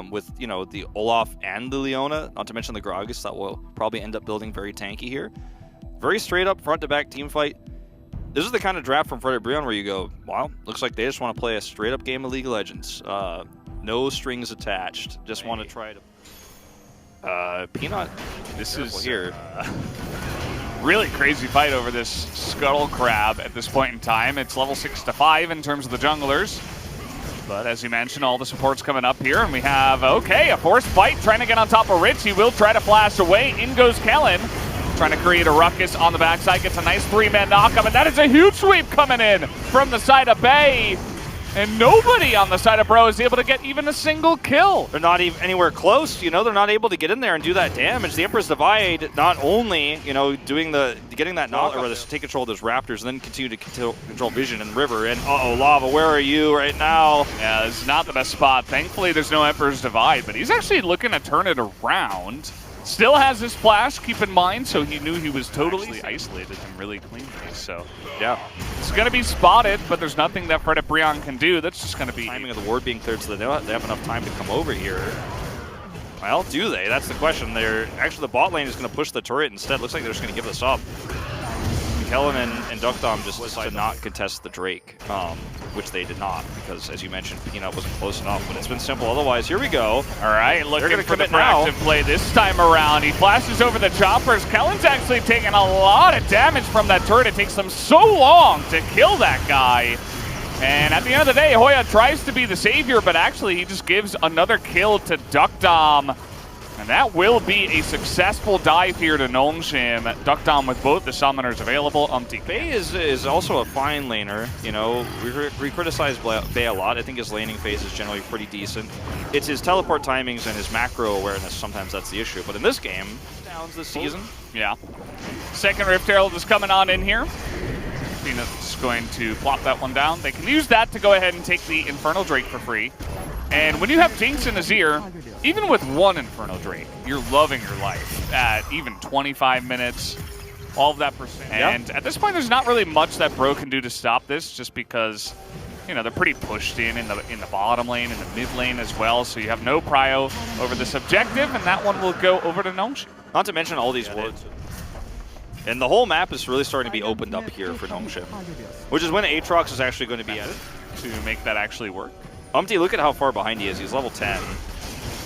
with, you know, the Olaf and the Leona, not to mention the Gragas that will probably end up building very tanky here. Very straight up front to back team fight. This is the kind of draft from Fredit BRION where you go, wow, looks like they just want to play a straight up game of League of Legends. No strings attached. Just want to try to... Peanut, this is here. Really crazy fight over this Scuttle Crab at this point in time. It's level 6 to 5 in terms of the junglers. But as you mentioned, all the support's coming up here, and we have, okay, a forced fight trying to get on top of Rich. He will try to flash away. In goes Kellen, trying to create a ruckus on the backside. Gets a nice 3-man knockup, and that is a huge sweep coming in from the side of Bay. And nobody on the side of Bro is able to get even a single kill. They're not even anywhere close, you know, they're not able to get in there and do that damage. The Emperor's Divide not only, you know, getting that knock, or rather take control of those Raptors and then continue to control Vision and River. And uh-oh, Lava, where are you right now? Yeah, this is not the best spot. Thankfully, there's no Emperor's Divide, but he's actually looking to turn it around. Still has his flash, keep in mind, so he knew he was totally isolated and really cleanly. So, yeah, it's going to be spotted, but there's nothing that Fredit BRION can do. That's just going to be timing of the ward being cleared so that they have enough time to come over here. Well, do they? That's the question. Actually, the bot lane is going to push the turret instead. Looks like they're just going to give this up. Kellen and Duckdom just decided to not contest the Drake, which they did not, because, as you mentioned, Peanut wasn't close enough, but it's been simple otherwise. Here we go. All right, looking for the proactive play this time around. He flashes over the choppers. Kellen's actually taking a lot of damage from that turret. It takes them so long to kill that guy. And at the end of the day, Hoya tries to be the savior, but actually he just gives another kill to Duckdom. And that will be a successful dive here to Nongshim. Duckdom with both the summoners available. Bay is also a fine laner. You know, we criticize Bay a lot. I think his laning phase is generally pretty decent. It's his teleport timings and his macro awareness. Sometimes that's the issue. But in this game, downs this season. Yeah. Second Rift Herald is coming on in here. Peanut's going to plop that one down. They can use that to go ahead and take the Infernal Drake for free. And when you have Jinx and Azir, even with one Infernal Drake, you're loving your life at even 25 minutes, all of that percent. Yeah. And at this point, there's not really much that Bro can do to stop this, just because, you know, they're pretty pushed in the bottom lane, in the mid lane as well. So you have no prio over this objective, and that one will go over to Nongshim. Not to mention all these wards. And the whole map is really starting to be opened up here for Nongshim, which is when Aatrox is actually going to be added to make that actually work. Look at how far behind he is. He's level 10.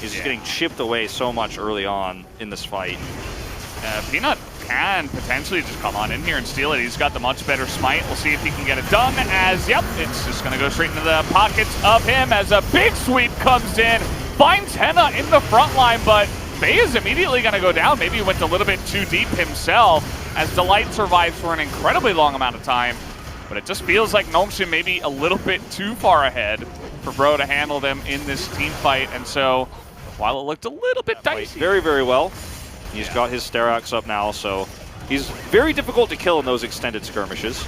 He's just getting chipped away so much early on in this fight. Peanut can potentially just come on in here and steal it. He's got the much better smite. We'll see if he can get it done as, yep, it's just going to go straight into the pockets of him as a big sweep comes in. Finds Henna in the front line, but Bay is immediately going to go down. Maybe he went a little bit too deep himself as Delight survives for an incredibly long amount of time. But it just feels like Nongshim may be a little bit too far ahead for Bro to handle them in this team fight. And so, while it looked a little bit dicey. Very, very well. He's got his Sterak's up now, so he's very difficult to kill in those extended skirmishes.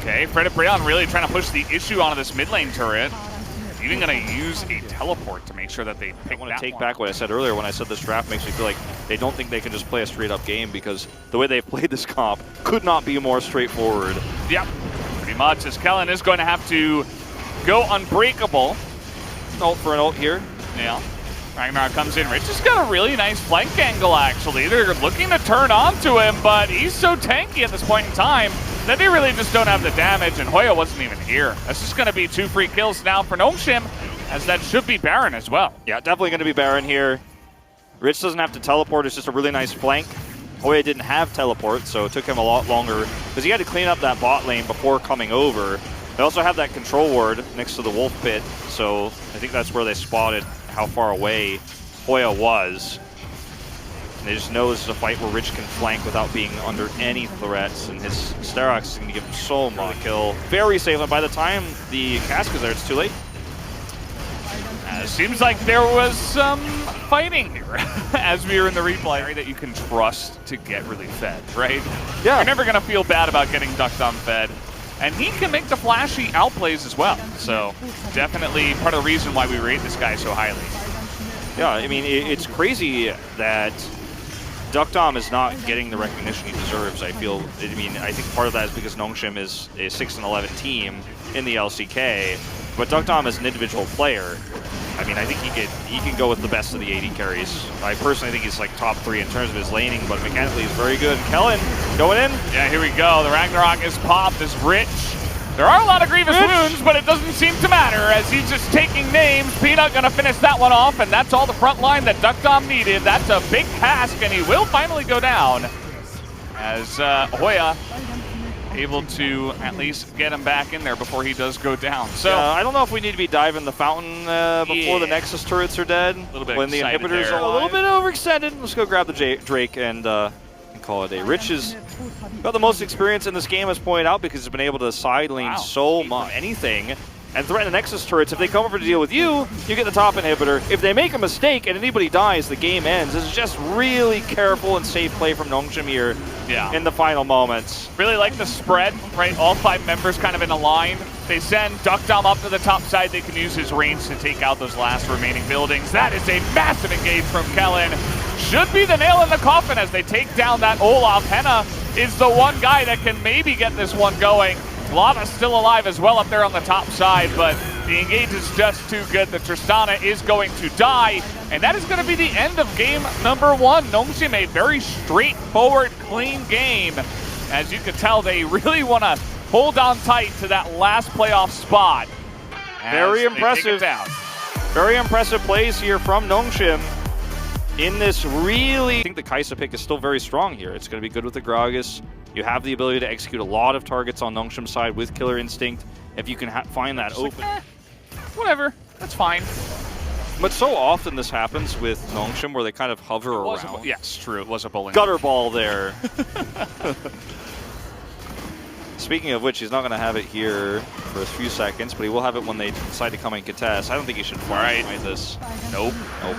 Okay, Fredit BRION really trying to push the issue onto this mid lane turret. Even going to use a teleport to make sure that they pick. I want to take back what I said earlier when I said this draft makes me feel like they don't think they can just play a straight-up game, because the way they've played this comp could not be more straightforward. Yep, pretty much, as Kellen is going to have to go unbreakable. Ult for an ult here. Yeah. Ragnar comes in. Rich has got a really nice flank angle, actually. They're looking to turn onto him, but he's so tanky at this point in time that they really just don't have the damage, and Hoya wasn't even here. That's just going to be 2 free kills now for Nongshim, as that should be Baron as well. Yeah, definitely going to be Baron here. Rich doesn't have to teleport. It's just a really nice flank. Hoya didn't have teleport, so it took him a lot longer, because he had to clean up that bot lane before coming over. They also have that control ward next to the wolf pit, so I think that's where they spotted how far away Hoya was. And they just know this is a fight where Rich can flank without being under any threats, and his Sterak's is going to give him so much kill. Very safe, and by the time the cask is there, it's too late. Seems like there was some fighting here as we were in the replay that you can trust to get really fed, right? Yeah. You're never going to feel bad about getting Duckdom fed. And he can make the flashy outplays as well. So definitely part of the reason why we rate this guy so highly. Yeah, I mean, it's crazy that Duckdom is not getting the recognition he deserves, I feel. I mean, I think part of that is because Nongshim is a 6-11 team in the LCK, but Duckdom is an individual player. I mean, I think he can go with the best of the AD carries. I personally think he's like top 3 in terms of his laning, but mechanically he's very good. Kellen going in. Yeah, here we go. The Ragnarok is popped as Rich. There are a lot of grievous wounds, but it doesn't seem to matter as he's just taking names. Peanut gonna finish that one off, and that's all the front line that Duckdom needed. That's a big task, and he will finally go down as Hoya able to at least get him back in there before he does go down. So I don't know if we need to be diving the fountain before the Nexus turrets are dead. A little bit when the inhibitors there. are a little bit overextended. Let's go grab the Drake and call it a day. Rich has got the most experience in this game, as pointed out, because he's been able to side lane so much, anything, and threaten the Nexus turrets. If they come over to deal with you, you get the top inhibitor. If they make a mistake and anybody dies, the game ends. This is just really careful and safe play from Nongshim here in the final moments. Really like the spread, right? All 5 members kind of in a line. They send Duckdom up to the top side. They can use his range to take out those last remaining buildings. That is a massive engage from Kellen. Should be the nail in the coffin as they take down that Olaf. Henna is the one guy that can maybe get this one going. Lava's still alive as well up there on the top side, but the engage is just too good. The Tristana is going to die, and that is going to be the end of game number 1. Nongshim, a very straightforward, clean game. As you can tell, they really want to hold on tight to that last playoff spot. Very impressive. Very impressive plays here from Nongshim. In this really, I think the Kai'Sa pick is still very strong here. It's going to be good with the Gragas. You have the ability to execute a lot of targets on Nongshim's side with Killer Instinct if you can find that open. Whatever, that's fine. But so often this happens with Nongshim where they kind of hover around. Yes, true, it was a bowling gutter ball there. Speaking of which, he's not going to have it here for a few seconds, but he will have it when they decide to come and contest. I don't think he should fly this. Nope. Nope.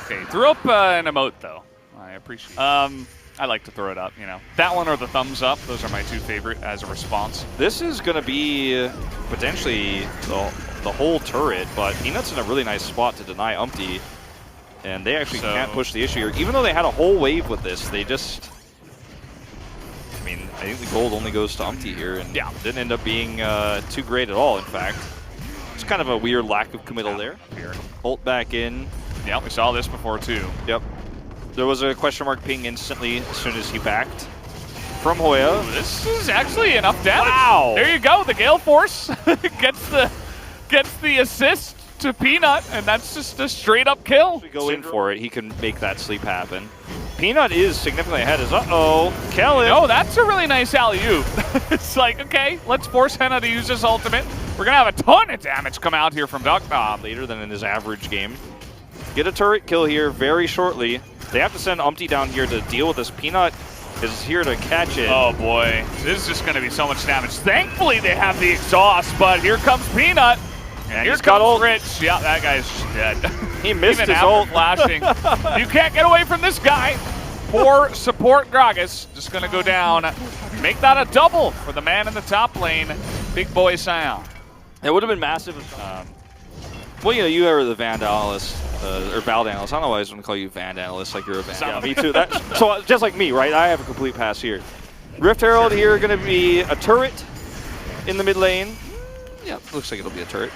Okay, threw up an emote though. I appreciate it. I like to throw it up, you know. That one or the thumbs up, those are my 2 favorite as a response. This is going to be potentially the whole turret, but Peanut's in a really nice spot to deny Umpty, and they actually can't push the issue here. Even though they had a whole wave with this, they just... I mean, I think the gold only goes to Umpty here, and didn't end up being too great at all, in fact. It's kind of a weird lack of committal there. Ult back in. Yeah, we saw this before too. Yep. There was a question mark ping instantly as soon as he backed from Hoya. Ooh, this is actually enough damage. Wow! There you go. The Gale Force gets the assist to Peanut, and that's just a straight up kill. If we go in for it, he can make that sleep happen. Peanut is significantly ahead. Kellen. Oh, that's a really nice alley-oop. It's like, okay, let's force Henna to use his ultimate. We're gonna have a ton of damage come out here from Duckdom. Later than in his average game. Get a turret kill here very shortly. They have to send Umpty down here to deal with this. Peanut is here to catch it. Oh boy, this is just going to be so much damage. Thankfully they have the exhaust, but here comes Peanut. And here comes Rich. Yeah, that guy's dead. He missed Even his ult. flashing. You can't get away from this guy. Poor support Gragas just going to go down. Make that a double for the man in the top lane, Big Boy Sion. It would have been massive. Well, you know, you are the Vandalist, or Valdanalist. I don't know why I was going to call you Vandalist, like you're a Vandalist. Yeah, me too. So just like me, right? I have a complete pass here. Rift Herald here going to be a turret in the mid lane. Yeah, looks like it'll be a turret.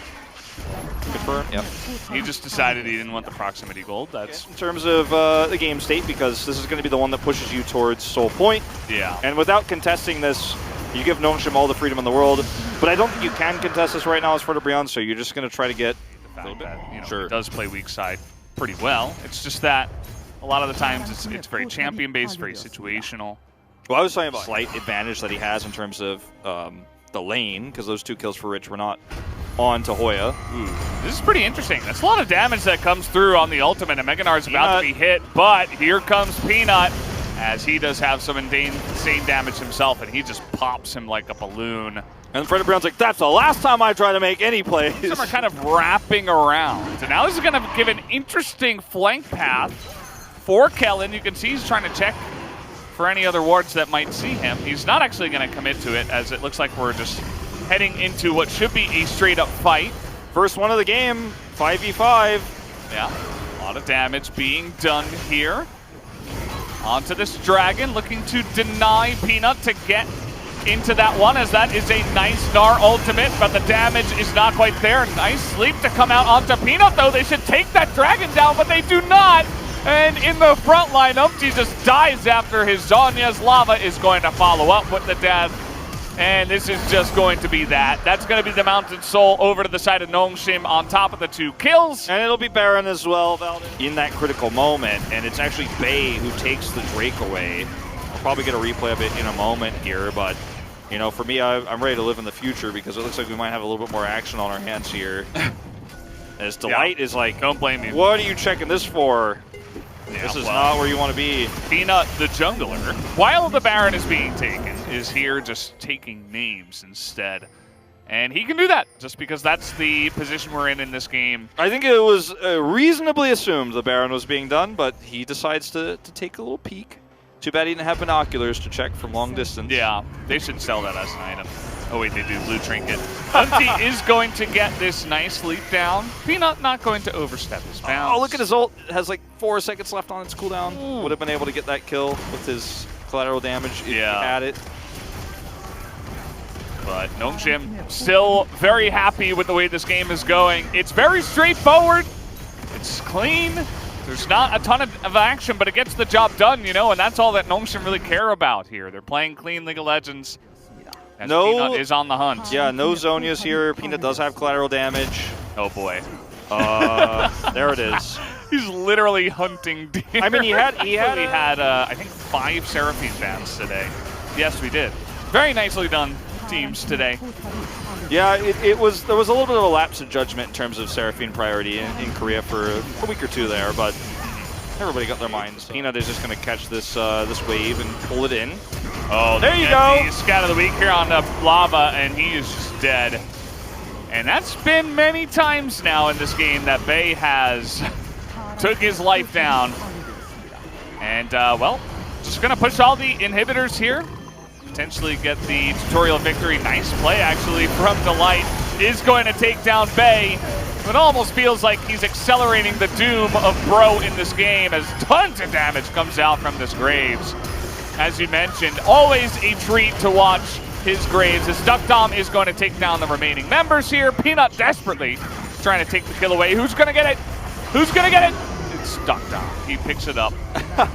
Confirm, yep. He just decided he didn't want the proximity gold. That's in terms of the game state, because this is going to be the one that pushes you towards Soul Point. Yeah. And without contesting this, you give Nongshim all the freedom in the world. But I don't think you can contest this right now as Fredit BRION, so you're just going to try to get a little bit. He does play weak side pretty well. It's just that a lot of the times it's very champion-based, very situational. Well, I was talking about slight advantage that he has in terms of the lane, because those 2 kills for Rich were not on to Hoya. Ooh, this is pretty interesting. That's a lot of damage that comes through on the ultimate, and Meganar's about to be hit, but here comes Peanut, as he does have some insane damage himself, and he just pops him like a balloon. And Fredit BRION's like, that's the last time I try to make any plays. Some are kind of wrapping around. And now this is going to give an interesting flank path for Kellen. You can see he's trying to check for any other wards that might see him. He's not actually going to commit to it, as it looks like we're just heading into what should be a straight-up fight. First one of the game, 5v5. Yeah, a lot of damage being done here. Onto this dragon, looking to deny Peanut to get into that one, as that is a nice Gnar ultimate, but the damage is not quite there. Nice sleep to come out onto Peanut, though. They should take that dragon down, but they do not. And in the front line, Umpty just dies after his Zonya's lava is going to follow up with the death. And this is just going to be that. That's going to be the Mountain Soul over to the side of Nongshim on top of the 2 kills. And it'll be Baron as well, Valden, in that critical moment. And it's actually Bay who takes the Drake away. I'll probably get a replay of it in a moment here, but you know, for me, I'm ready to live in the future because it looks like we might have a little bit more action on our hands here. As Delight is like, don't blame you. What are you checking this for? Yeah, this is not where you want to be. Peanut, the jungler, while the Baron is being taken, is here just taking names instead. And he can do that just because that's the position we're in this game. I think it was reasonably assumed the Baron was being done, but he decides to take a little peek. Too bad he didn't have binoculars to check from long distance. Yeah, they should sell that as an item. Oh wait, they do. Blue Trinket. Umpty is going to get this nice leap down. Peanut not going to overstep his bounds. Oh, look at his ult. It has like 4 seconds left on its cooldown. Would have been able to get that kill with his collateral damage if he had it. But Nongshim still very happy with the way this game is going. It's very straightforward. It's clean. There's not a ton of action, but it gets the job done, you know, and that's all that Nongshim really care about here. They're playing clean League of Legends. As Peanut is on the hunt. Yeah, no Zonias here. Peanut does have collateral damage. Oh boy. There it is. He's literally hunting deer. I mean, he had I think 5 Seraphine bans today. Yes, we did. Very nicely done, teams today. Yeah, there was a little bit of a lapse in judgment in terms of Seraphine priority in Korea for a week or 2 there, but everybody got their minds. Peanut is just going to catch this this wave and pull it in. Oh, there you go. Scout of the week here on the lava, and he is just dead. And that's been many times now in this game that Bay has took his life down. And, well, just going to push all the inhibitors here. Potentially get the tutorial victory. Nice play, actually, from Delight. Is going to take down Bay. It almost feels like he's accelerating the doom of Bro in this game as tons of damage comes out from this Graves. As you mentioned, always a treat to watch his Graves, as Duck Dom is going to take down the remaining members here. Peanut desperately trying to take the kill away. Who's going to get it? Who's going to get it? It's Duck Dom. He picks it up.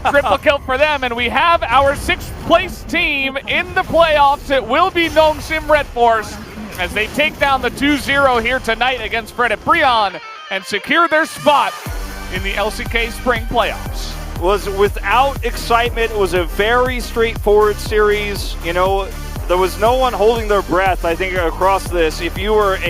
Triple kill for them, and we have our 6th place team in the playoffs. It will be Nongshim Redforce as they take down the 2-0 here tonight against Fredit BRION and secure their spot in the LCK Spring Playoffs. Was without excitement. It was a very straightforward series. You know, there was no one holding their breath, I think, across this. If you were